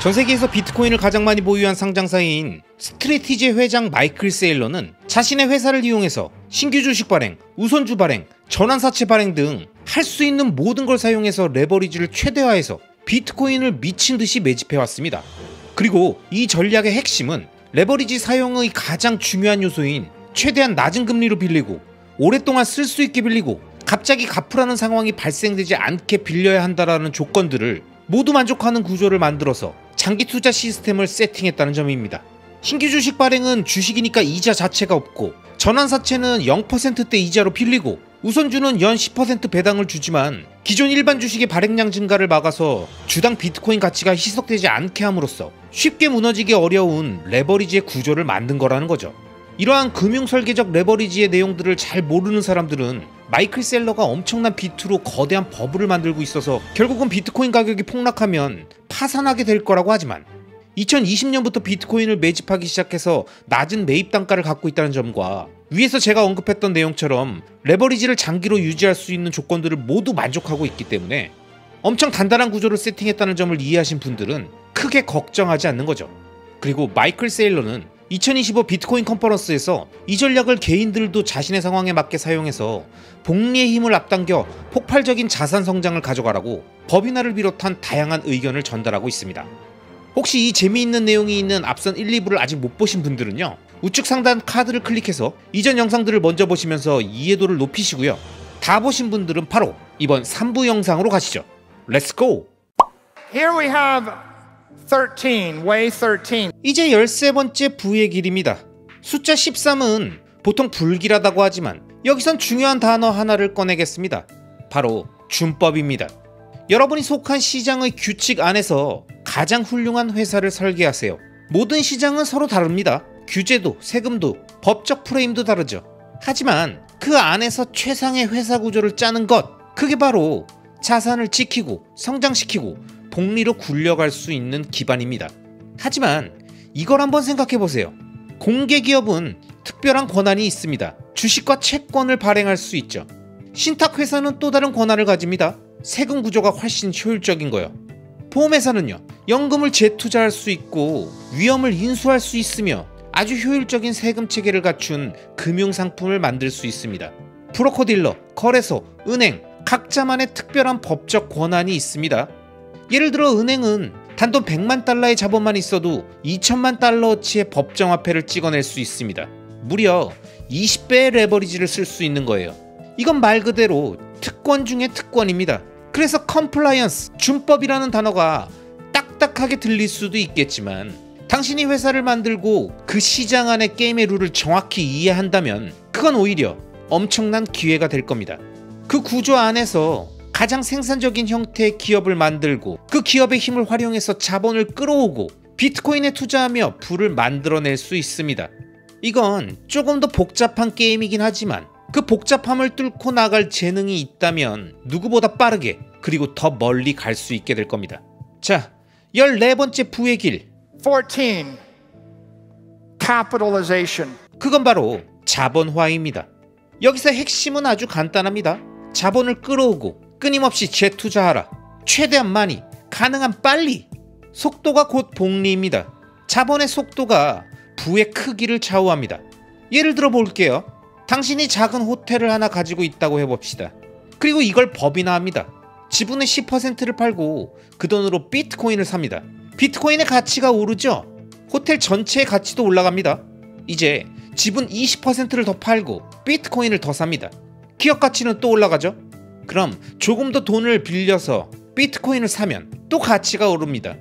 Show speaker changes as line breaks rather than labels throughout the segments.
전 세계에서 비트코인을 가장 많이 보유한 상장사인 스트래티지 회장 마이클 세일러는 자신의 회사를 이용해서 신규 주식 발행, 우선주 발행, 전환사채 발행 등 할 수 있는 모든 걸 사용해서 레버리지를 최대화해서 비트코인을 미친 듯이 매집해왔습니다. 그리고 이 전략의 핵심은 레버리지 사용의 가장 중요한 요소인 최대한 낮은 금리로 빌리고 오랫동안 쓸 수 있게 빌리고 갑자기 갚으라는 상황이 발생되지 않게 빌려야 한다라는 조건들을 모두 만족하는 구조를 만들어서 장기 투자 시스템을 세팅했다는 점입니다. 신규 주식 발행은 주식이니까 이자 자체가 없고, 전환사채는 0%대 이자로 빌리고, 우선주는 연 10% 배당을 주지만 기존 일반 주식의 발행량 증가를 막아서 주당 비트코인 가치가 희석되지 않게 함으로써 쉽게 무너지기 어려운 레버리지의 구조를 만든 거라는 거죠. 이러한 금융설계적 레버리지의 내용들을 잘 모르는 사람들은 마이클 셀러가 엄청난 비트로 거대한 버블을 만들고 있어서 결국은 비트코인 가격이 폭락하면 파산하게 될 거라고 하지만, 2020년부터 비트코인을 매집하기 시작해서 낮은 매입 단가를 갖고 있다는 점과 위에서 제가 언급했던 내용처럼 레버리지를 장기로 유지할 수 있는 조건들을 모두 만족하고 있기 때문에 엄청 단단한 구조를 세팅했다는 점을 이해하신 분들은 크게 걱정하지 않는 거죠. 그리고 마이클 세일러는 2025 비트코인 컨퍼런스에서 이 전략을 개인들도 자신의 상황에 맞게 사용해서 복리의 힘을 앞당겨 폭발적인 자산 성장을 가져가라고 법인화를 비롯한 다양한 의견을 전달하고 있습니다. 혹시 이 재미있는 내용이 있는 앞선 1, 2부를 아직 못 보신 분들은요, 우측 상단 카드를 클릭해서 이전 영상들을 먼저 보시면서 이해도를 높이시고요, 다 보신 분들은 바로 이번 3부 영상으로 가시죠. 렛츠 고!
Here we have 13, way 13.
이제 13번째 부의 길입니다. 숫자 13은 보통 불길하다고 하지만 여기선 중요한 단어 하나를 꺼내겠습니다. 바로 준법입니다. 여러분이 속한 시장의 규칙 안에서 가장 훌륭한 회사를 설계하세요. 모든 시장은 서로 다릅니다. 규제도, 세금도, 법적 프레임도 다르죠. 하지만 그 안에서 최상의 회사 구조를 짜는 것, 그게 바로 자산을 지키고 성장시키고 복리로 굴려갈 수 있는 기반입니다. 하지만 이걸 한번 생각해보세요. 공개기업은 특별한 권한이 있습니다. 주식과 채권을 발행할 수 있죠. 신탁회사는 또 다른 권한을 가집니다. 세금 구조가 훨씬 효율적인 거요. 보험회사는요, 연금을 재투자할 수 있고 위험을 인수할 수 있으며 아주 효율적인 세금 체계를 갖춘 금융상품을 만들 수 있습니다. 브로커딜러, 거래소, 은행, 각자만의 특별한 법적 권한이 있습니다. 예를 들어 은행은 단돈 100만 달러의 자본만 있어도 2천만 달러어치의 법정화폐를 찍어낼 수 있습니다. 무려 20배의 레버리지를 쓸 수 있는 거예요. 이건 말 그대로 특권 중의 특권입니다. 그래서 컴플라이언스, 준법이라는 단어가 딱딱하게 들릴 수도 있겠지만, 당신이 회사를 만들고 그 시장 안의 게임의 룰을 정확히 이해한다면 그건 오히려 엄청난 기회가 될 겁니다. 그 구조 안에서 가장 생산적인 형태의 기업을 만들고 그 기업의 힘을 활용해서 자본을 끌어오고 비트코인에 투자하며 부를 만들어낼 수 있습니다. 이건 조금 더 복잡한 게임이긴 하지만 그 복잡함을 뚫고 나갈 재능이 있다면 누구보다 빠르게 그리고 더 멀리 갈 수 있게 될 겁니다. 자, 14번째 부의 길.
14, capitalization.
그건 바로 자본화입니다. 여기서 핵심은 아주 간단합니다. 자본을 끌어오고 끊임없이 재투자하라. 최대한 많이, 가능한 빨리. 속도가 곧 복리입니다. 자본의 속도가 부의 크기를 좌우합니다. 예를 들어 볼게요. 당신이 작은 호텔을 하나 가지고 있다고 해봅시다. 그리고 이걸 법인화합니다. 지분의 10%를 팔고 그 돈으로 비트코인을 삽니다. 비트코인의 가치가 오르죠? 호텔 전체의 가치도 올라갑니다. 이제 지분 20%를 더 팔고 비트코인을 더 삽니다. 기업 가치는 또 올라가죠? 그럼 조금 더 돈을 빌려서 비트코인을 사면 또 가치가 오릅니다.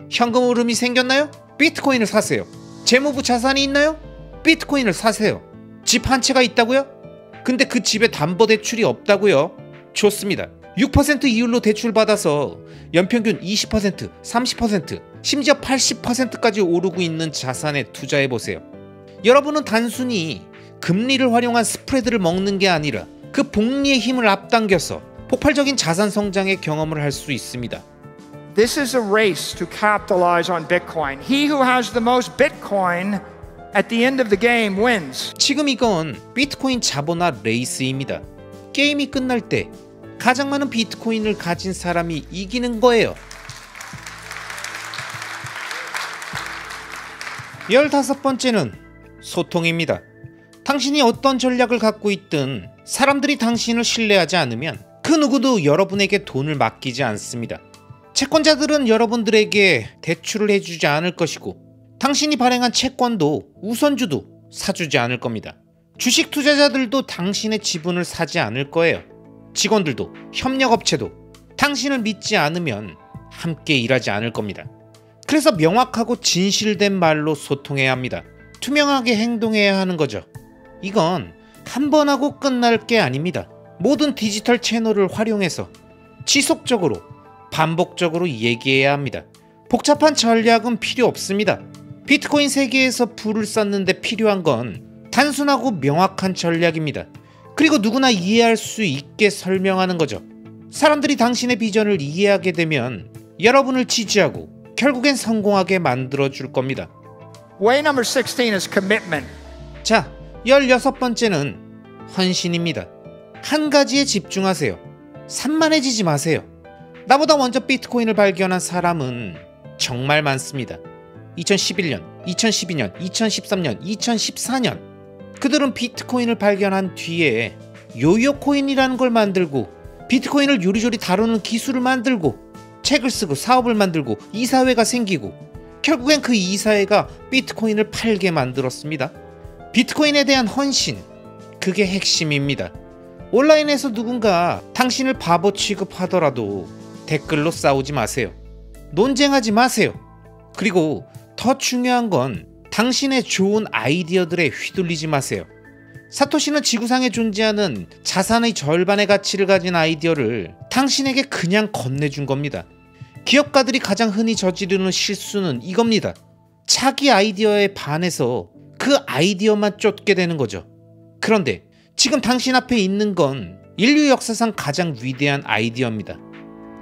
현금 흐름이 생겼나요? 비트코인을 사세요. 재무부 자산이 있나요? 비트코인을 사세요. 집 한 채가 있다고요? 근데 그 집에 담보대출이 없다고요? 좋습니다. 6% 이율로 대출받아서 연평균 20%, 30%, 심지어 80%까지 오르고 있는 자산에 투자해보세요. 여러분은 단순히 금리를 활용한 스프레드를 먹는 게 아니라 그 복리의 힘을 앞당겨서 폭발적인 자산 성장의 경험을 할 수 있습니다.
This is a race to capitalize on Bitcoin. He who has the most Bitcoin at the end of the game wins.
지금 이건 비트코인 자본화 레이스입니다. 게임이 끝날 때 가장 많은 비트코인을 가진 사람이 이기는 거예요. 15번째는 소통입니다. 당신이 어떤 전략을 갖고 있든 사람들이 당신을 신뢰하지 않으면 그 누구도 여러분에게 돈을 맡기지 않습니다. 채권자들은 여러분들에게 대출을 해주지 않을 것이고 당신이 발행한 채권도 우선주도 사주지 않을 겁니다. 주식 투자자들도 당신의 지분을 사지 않을 거예요. 직원들도 협력업체도 당신을 믿지 않으면 함께 일하지 않을 겁니다. 그래서 명확하고 진실된 말로 소통해야 합니다. 투명하게 행동해야 하는 거죠. 이건 한 번 하고 끝날 게 아닙니다. 모든 디지털 채널을 활용해서 지속적으로 반복적으로 얘기해야 합니다. 복잡한 전략은 필요 없습니다. 비트코인 세계에서 부를 쌓는데 필요한 건 단순하고 명확한 전략입니다. 그리고 누구나 이해할 수 있게 설명하는 거죠. 사람들이 당신의 비전을 이해하게 되면 여러분을 지지하고 결국엔 성공하게 만들어줄 겁니다.
Way number 16 is commitment.
자, 16번째는 헌신입니다. 한 가지에 집중하세요. 산만해지지 마세요. 나보다 먼저 비트코인을 발견한 사람은 정말 많습니다. 2011년, 2012년, 2013년, 2014년 그들은 비트코인을 발견한 뒤에 요요코인이라는 걸 만들고 비트코인을 요리조리 다루는 기술을 만들고 책을 쓰고 사업을 만들고 이사회가 생기고 결국엔 그 이사회가 비트코인을 팔게 만들었습니다. 비트코인에 대한 헌신, 그게 핵심입니다. 온라인에서 누군가 당신을 바보 취급하더라도 댓글로 싸우지 마세요. 논쟁하지 마세요. 그리고 더 중요한 건 당신의 좋은 아이디어들에 휘둘리지 마세요. 사토시는 지구상에 존재하는 자산의 절반의 가치를 가진 아이디어를 당신에게 그냥 건네준 겁니다. 기업가들이 가장 흔히 저지르는 실수는 이겁니다. 자기 아이디어에 반해서 그 아이디어만 쫓게 되는 거죠. 그런데 지금 당신 앞에 있는 건 인류 역사상 가장 위대한 아이디어입니다.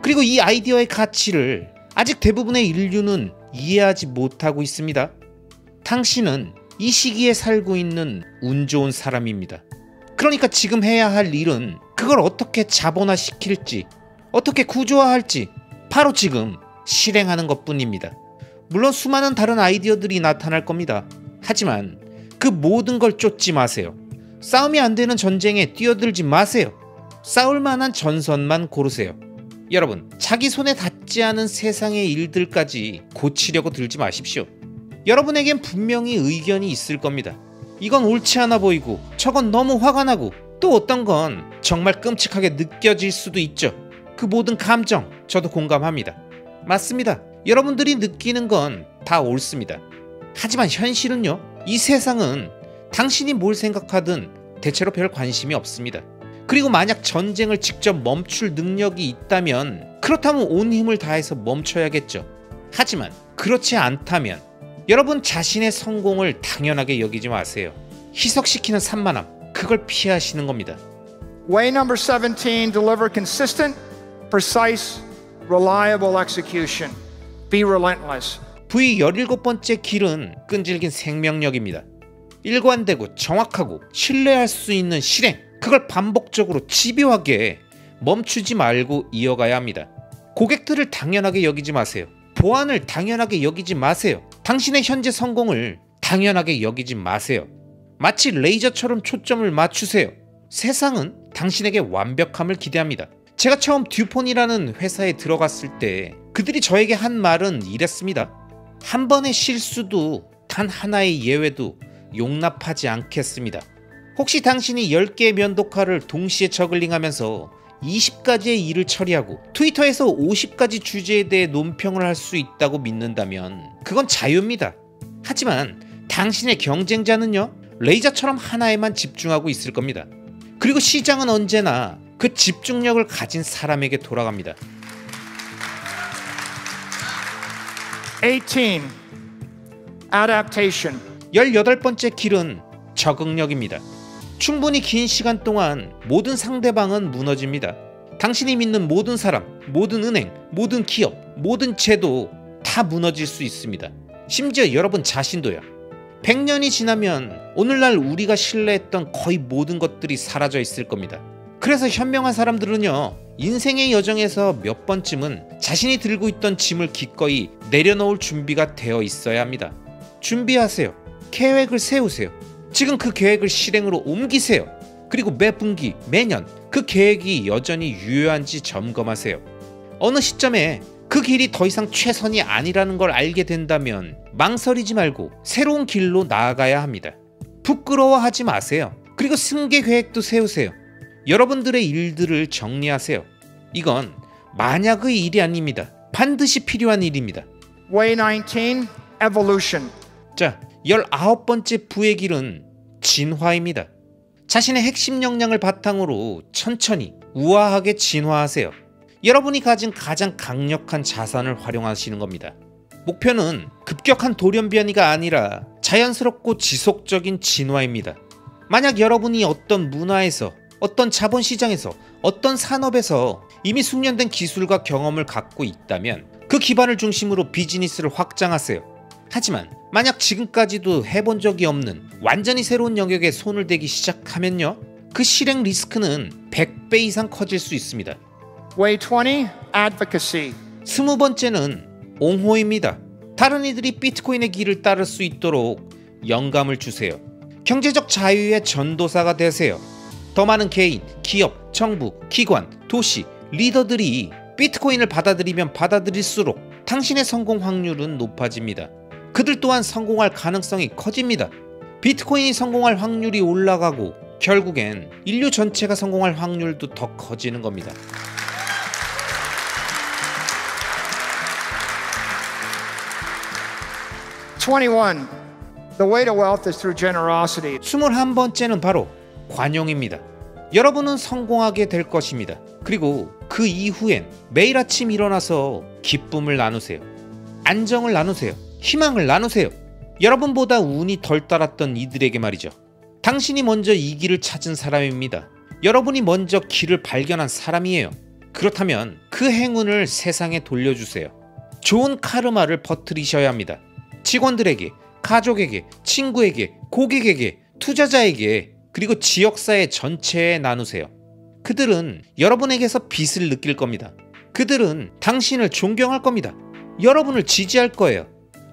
그리고 이 아이디어의 가치를 아직 대부분의 인류는 이해하지 못하고 있습니다. 당신은 이 시기에 살고 있는 운 좋은 사람입니다. 그러니까 지금 해야 할 일은 그걸 어떻게 자본화시킬지, 어떻게 구조화할지 바로 지금 실행하는 것뿐입니다. 물론 수많은 다른 아이디어들이 나타날 겁니다. 하지만 그 모든 걸 쫓지 마세요. 싸움이 안 되는 전쟁에 뛰어들지 마세요. 싸울 만한 전선만 고르세요. 여러분, 자기 손에 닿지 않은 세상의 일들까지 고치려고 들지 마십시오. 여러분에겐 분명히 의견이 있을 겁니다. 이건 옳지 않아 보이고 저건 너무 화가 나고 또 어떤 건 정말 끔찍하게 느껴질 수도 있죠. 그 모든 감정 저도 공감합니다. 맞습니다. 여러분들이 느끼는 건 다 옳습니다. 하지만 현실은요, 이 세상은 당신이 뭘 생각하든 대체로 별 관심이 없습니다. 그리고 만약 전쟁을 직접 멈출 능력이 있다면 그렇다면 온 힘을 다해서 멈춰야겠죠. 하지만 그렇지 않다면 여러분 자신의 성공을 당연하게 여기지 마세요. 희석시키는 산만함, 그걸 피하시는 겁니다.
Way number 17, deliver consistent, precise, reliable execution. Be relentless.
V 17번째 길은 끈질긴 생명력입니다. 일관되고 정확하고 신뢰할 수 있는 실행, 그걸 반복적으로 집요하게 멈추지 말고 이어가야 합니다. 고객들을 당연하게 여기지 마세요. 보안을 당연하게 여기지 마세요. 당신의 현재 성공을 당연하게 여기지 마세요. 마치 레이저처럼 초점을 맞추세요. 세상은 당신에게 완벽함을 기대합니다. 제가 처음 듀폰이라는 회사에 들어갔을 때 그들이 저에게 한 말은 이랬습니다. 한 번의 실수도 단 하나의 예외도 용납하지 않겠습니다. 혹시 당신이 10개의 면도칼을 동시에 저글링하면서 20가지의 일을 처리하고 트위터에서 50가지 주제에 대해 논평을 할 수 있다고 믿는다면 그건 자유입니다. 하지만 당신의 경쟁자는요, 레이저처럼 하나에만 집중하고 있을 겁니다. 그리고 시장은 언제나 그 집중력을 가진 사람에게 돌아갑니다.
18. Adaptation.
18번째 길은 적응력입니다. 충분히 긴 시간 동안 모든 상대방은 무너집니다. 당신이 믿는 모든 사람, 모든 은행, 모든 기업, 모든 제도 다 무너질 수 있습니다. 심지어 여러분 자신도요. 100년이 지나면 오늘날 우리가 신뢰했던 거의 모든 것들이 사라져 있을 겁니다. 그래서 현명한 사람들은요, 인생의 여정에서 몇 번쯤은 자신이 들고 있던 짐을 기꺼이 내려놓을 준비가 되어 있어야 합니다. 준비하세요. 계획을 세우세요. 지금 그 계획을 실행으로 옮기세요. 그리고 매 분기, 매년 그 계획이 여전히 유효한지 점검하세요. 어느 시점에 그 길이 더 이상 최선이 아니라는 걸 알게 된다면 망설이지 말고 새로운 길로 나아가야 합니다. 부끄러워하지 마세요. 그리고 승계 계획도 세우세요. 여러분들의 일들을 정리하세요. 이건 만약의 일이 아닙니다. 반드시 필요한 일입니다.
Way 19, evolution.
자, 19번째 부의 길은 진화입니다. 자신의 핵심 역량을 바탕으로 천천히 우아하게 진화하세요. 여러분이 가진 가장 강력한 자산을 활용하시는 겁니다. 목표는 급격한 돌연변이가 아니라 자연스럽고 지속적인 진화입니다. 만약 여러분이 어떤 문화에서, 어떤 자본시장에서, 어떤 산업에서 이미 숙련된 기술과 경험을 갖고 있다면 그 기반을 중심으로 비즈니스를 확장하세요. 하지만 만약 지금까지도 해본 적이 없는 완전히 새로운 영역에 손을 대기 시작하면요, 그 실행 리스크는 100배 이상 커질 수 있습니다.
Way 20, advocacy.
20번째는 옹호입니다. 다른 이들이 비트코인의 길을 따를 수 있도록 영감을 주세요. 경제적 자유의 전도사가 되세요. 더 많은 개인, 기업, 정부, 기관, 도시, 리더들이 비트코인을 받아들이면 받아들일수록 당신의 성공 확률은 높아집니다. 그들 또한 성공할 가능성이 커집니다. 비트코인이 성공할 확률이 올라가고 결국엔 인류 전체가 성공할 확률도 더 커지는 겁니다.
The way to wealth is through generosity.
21번째는 바로 관용입니다. 여러분은 성공하게 될 것입니다. 그리고 그 이후엔 매일 아침 일어나서 기쁨을 나누세요. 안정을 나누세요. 희망을 나누세요. 여러분보다 운이 덜 따랐던 이들에게 말이죠. 당신이 먼저 이 길을 찾은 사람입니다. 여러분이 먼저 길을 발견한 사람이에요. 그렇다면 그 행운을 세상에 돌려주세요. 좋은 카르마를 퍼뜨리셔야 합니다. 직원들에게, 가족에게, 친구에게, 고객에게, 투자자에게, 그리고 지역사회 전체에 나누세요. 그들은 여러분에게서 빚을 느낄 겁니다. 그들은 당신을 존경할 겁니다. 여러분을 지지할 거예요.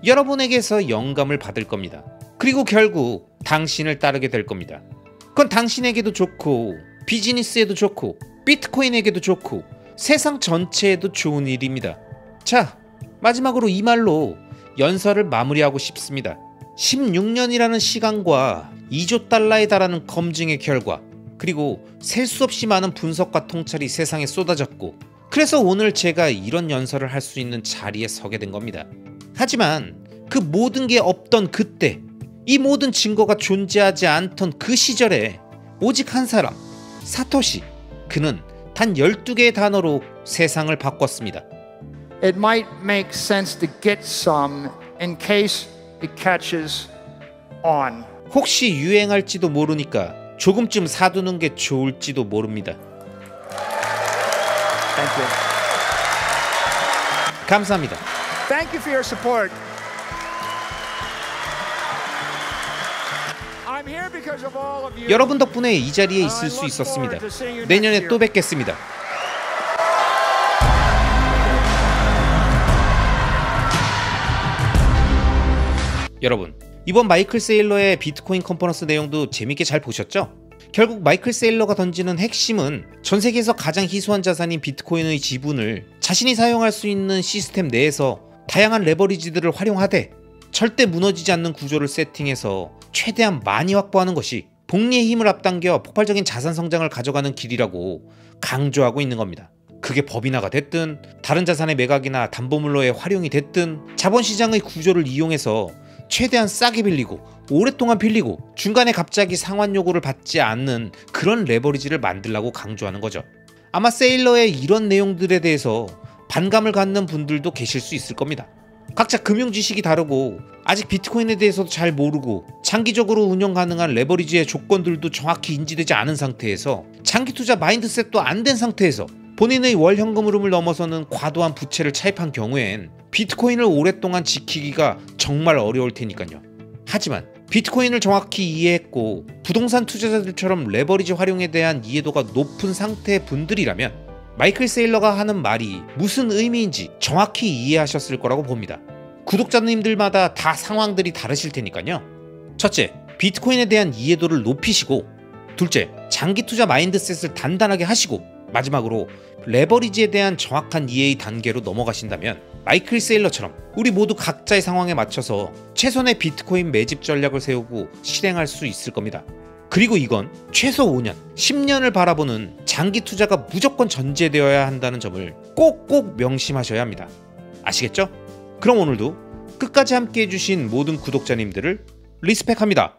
여러분에게서 영감을 받을 겁니다. 그리고 결국 당신을 따르게 될 겁니다. 그건 당신에게도 좋고, 비즈니스에도 좋고, 비트코인에게도 좋고, 세상 전체에도 좋은 일입니다. 자, 마지막으로 이 말로 연설을 마무리하고 싶습니다. 16년이라는 시간과 2조 달러에 달하는 검증의 결과, 그리고 셀 수 없이 많은 분석과 통찰이 세상에 쏟아졌고, 그래서 오늘 제가 이런 연설을 할 수 있는 자리에 서게 된 겁니다. 하지만 그 모든 게 없던 그때, 이 모든 증거가 존재하지 않던 그 시절에 오직 한 사람, 사토시, 그는 단 12개의 단어로 세상을 바꿨습니다.
It might make sense to get some in case it catches on.
혹시 유행할지도 모르니까 조금쯤 사두는 게 좋을지도 모릅니다.
Thank you.
감사합니다.
Thank you for your support. I'm here because of all of you.
여러분 덕분에 이 자리에 있을 수 있었습니다. 내년에 또 뵙겠습니다. 여러분, 이번 마이클 세일러의 비트코인 컨퍼런스 내용도 재밌게 잘 보셨죠? 결국 마이클 세일러가 던지는 핵심은 전 세계에서 가장 희소한 자산인 비트코인의 지분을 자신이 사용할 수 있는 시스템 내에서 다양한 레버리지들을 활용하되 절대 무너지지 않는 구조를 세팅해서 최대한 많이 확보하는 것이 복리의 힘을 앞당겨 폭발적인 자산 성장을 가져가는 길이라고 강조하고 있는 겁니다. 그게 법인화가 됐든 다른 자산의 매각이나 담보물로의 활용이 됐든 자본시장의 구조를 이용해서 최대한 싸게 빌리고 오랫동안 빌리고 중간에 갑자기 상환 요구를 받지 않는 그런 레버리지를 만들라고 강조하는 거죠. 아마 세일러의 이런 내용들에 대해서 반감을 갖는 분들도 계실 수 있을 겁니다. 각자 금융 지식이 다르고 아직 비트코인에 대해서도 잘 모르고 장기적으로 운영 가능한 레버리지의 조건들도 정확히 인지되지 않은 상태에서 장기 투자 마인드셋도 안 된 상태에서 본인의 월 현금 흐름을 넘어서는 과도한 부채를 차입한 경우엔 비트코인을 오랫동안 지키기가 정말 어려울 테니까요. 하지만 비트코인을 정확히 이해했고 부동산 투자자들처럼 레버리지 활용에 대한 이해도가 높은 상태의 분들이라면 마이클 세일러가 하는 말이 무슨 의미인지 정확히 이해하셨을 거라고 봅니다. 구독자님들마다 다 상황들이 다르실 테니까요. 첫째, 비트코인에 대한 이해도를 높이시고, 둘째, 장기 투자 마인드셋을 단단하게 하시고, 마지막으로 레버리지에 대한 정확한 이해의 단계로 넘어가신다면 마이클 세일러처럼 우리 모두 각자의 상황에 맞춰서 최선의 비트코인 매집 전략을 세우고 실행할 수 있을 겁니다. 그리고 이건 최소 5년, 10년을 바라보는 장기 투자가 무조건 전제되어야 한다는 점을 꼭꼭 명심하셔야 합니다. 아시겠죠? 그럼 오늘도 끝까지 함께 해주신 모든 구독자님들을 리스펙합니다.